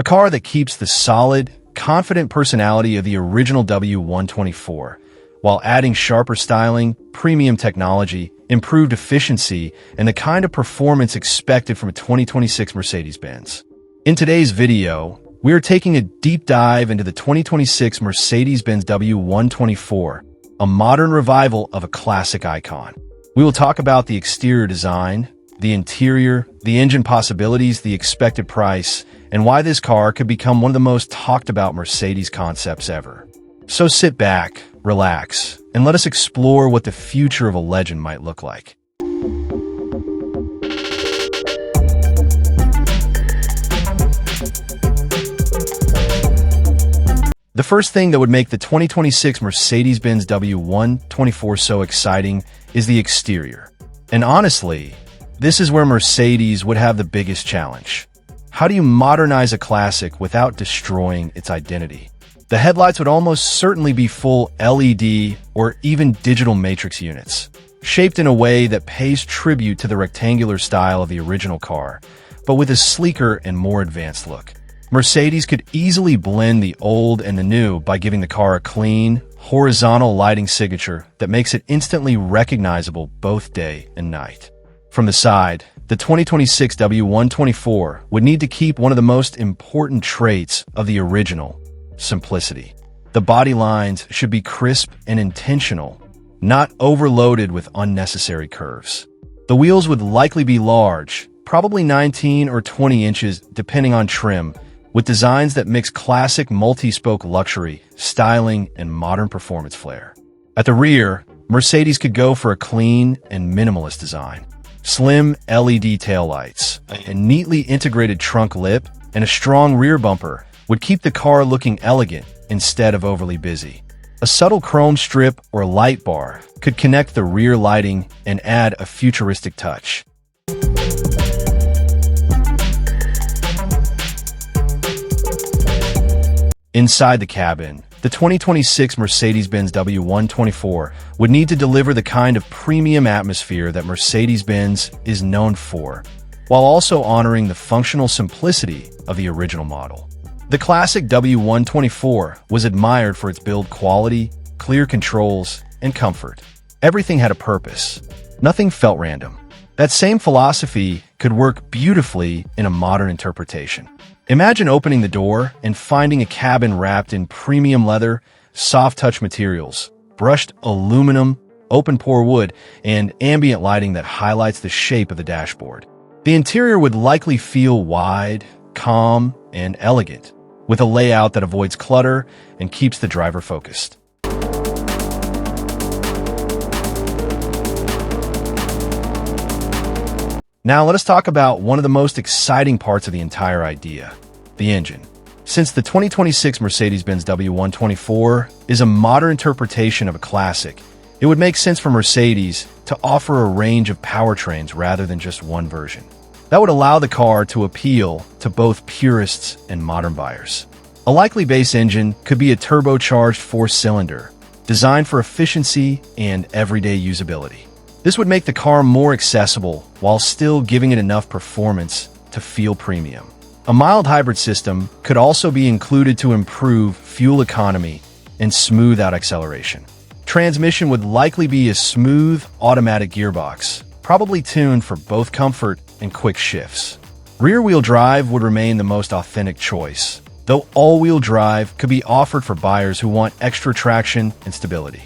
A car that keeps the solid, confident personality of the original W124, while adding sharper styling, premium technology, improved efficiency, and the kind of performance expected from a 2026 Mercedes-Benz. In today's video, we are taking a deep dive into the 2026 Mercedes-Benz W124, a modern revival of a classic icon. We will talk about the exterior design, the interior, the engine possibilities, the expected price, and why this car could become one of the most talked about Mercedes concepts ever. So sit back, relax, and let us explore what the future of a legend might look like. The first thing that would make the 2026 Mercedes-Benz W124 so exciting is the exterior. And honestly, this is where Mercedes would have the biggest challenge. How do you modernize a classic without destroying its identity? The headlights would almost certainly be full LED or even digital matrix units, shaped in a way that pays tribute to the rectangular style of the original car, but with a sleeker and more advanced look. Mercedes could easily blend the old and the new by giving the car a clean, horizontal lighting signature that makes it instantly recognizable both day and night. From the side, the 2026 W124 would need to keep one of the most important traits of the original: simplicity. The body lines should be crisp and intentional, not overloaded with unnecessary curves. The wheels would likely be large, probably 19 or 20 inches depending on trim, with designs that mix classic multi-spoke luxury, styling, and modern performance flair. At the rear, Mercedes could go for a clean and minimalist design. Slim LED taillights, a neatly integrated trunk lip, and a strong rear bumper would keep the car looking elegant instead of overly busy. A subtle chrome strip or light bar could connect the rear lighting and add a futuristic touch. Inside the cabin, the 2026 Mercedes-Benz W124 would need to deliver the kind of premium atmosphere that Mercedes-Benz is known for, while also honoring the functional simplicity of the original model. The classic W124 was admired for its build quality, clear controls, and comfort. Everything had a purpose. Nothing felt random. That same philosophy could work beautifully in a modern interpretation. Imagine opening the door and finding a cabin wrapped in premium leather, soft-touch materials, brushed aluminum, open-pore wood, and ambient lighting that highlights the shape of the dashboard. The interior would likely feel wide, calm, and elegant, with a layout that avoids clutter and keeps the driver focused. Now let us talk about one of the most exciting parts of the entire idea: the engine. Since the 2026 Mercedes-Benz W124 is a modern interpretation of a classic, it would make sense for Mercedes to offer a range of powertrains rather than just one version. That would allow the car to appeal to both purists and modern buyers. A likely base engine could be a turbocharged four-cylinder, designed for efficiency and everyday usability. This would make the car more accessible while still giving it enough performance to feel premium. A mild hybrid system could also be included to improve fuel economy and smooth out acceleration. Transmission would likely be a smooth, automatic gearbox, probably tuned for both comfort and quick shifts. Rear-wheel drive would remain the most authentic choice, though all-wheel drive could be offered for buyers who want extra traction and stability.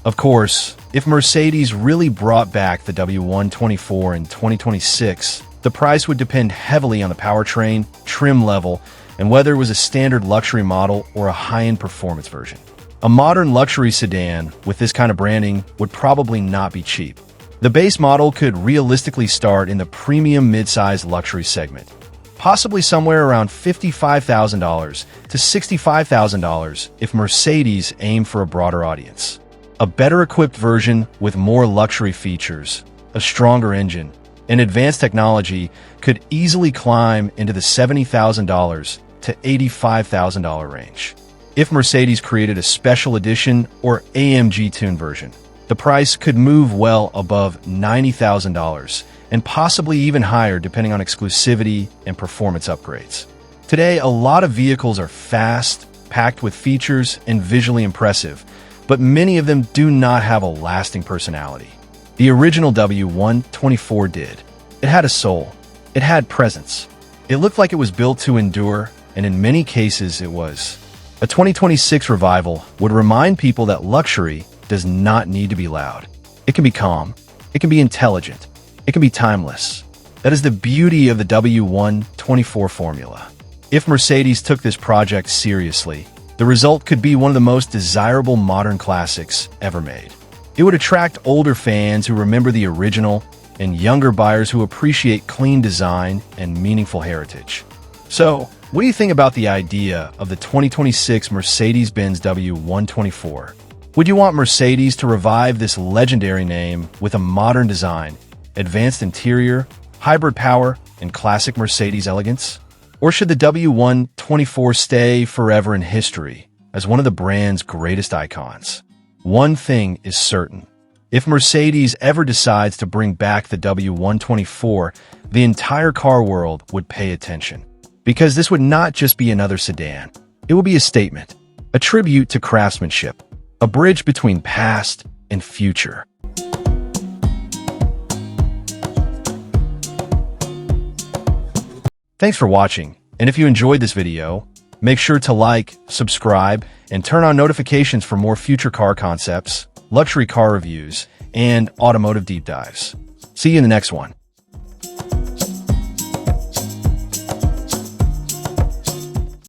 Of course, if Mercedes really brought back the W124 in 2026, the price would depend heavily on the powertrain, trim level, and whether it was a standard luxury model or a high-end performance version. A modern luxury sedan with this kind of branding would probably not be cheap. The base model could realistically start in the premium mid-size luxury segment, possibly somewhere around $55,000 to $65,000 if Mercedes aimed for a broader audience. A better-equipped version with more luxury features, a stronger engine, and advanced technology could easily climb into the $70,000 to $85,000 range. If Mercedes created a special edition or AMG-tuned version, the price could move well above $90,000 and possibly even higher depending on exclusivity and performance upgrades. Today, a lot of vehicles are fast, packed with features, and visually impressive, but many of them do not have a lasting personality. The original W124 did. It had a soul. It had presence. It looked like it was built to endure, and in many cases it was. A 2026 revival would remind people that luxury does not need to be loud. It can be calm. It can be intelligent. It can be timeless. That is the beauty of the W124 formula. If Mercedes took this project seriously, the result could be one of the most desirable modern classics ever made. It would attract older fans who remember the original and younger buyers who appreciate clean design and meaningful heritage. So, what do you think about the idea of the 2026 Mercedes-Benz W124? Would you want Mercedes to revive this legendary name with a modern design, advanced interior, hybrid power, and classic Mercedes elegance? Or should the W124 stay forever in history as one of the brand's greatest icons? One thing is certain. If Mercedes ever decides to bring back the W124, the entire car world would pay attention. Because this would not just be another sedan. It will be a statement, a tribute to craftsmanship, a bridge between past and future. Thanks for watching, and if you enjoyed this video, make sure to like, subscribe, and turn on notifications for more future car concepts, luxury car reviews, and automotive deep dives. See you in the next one.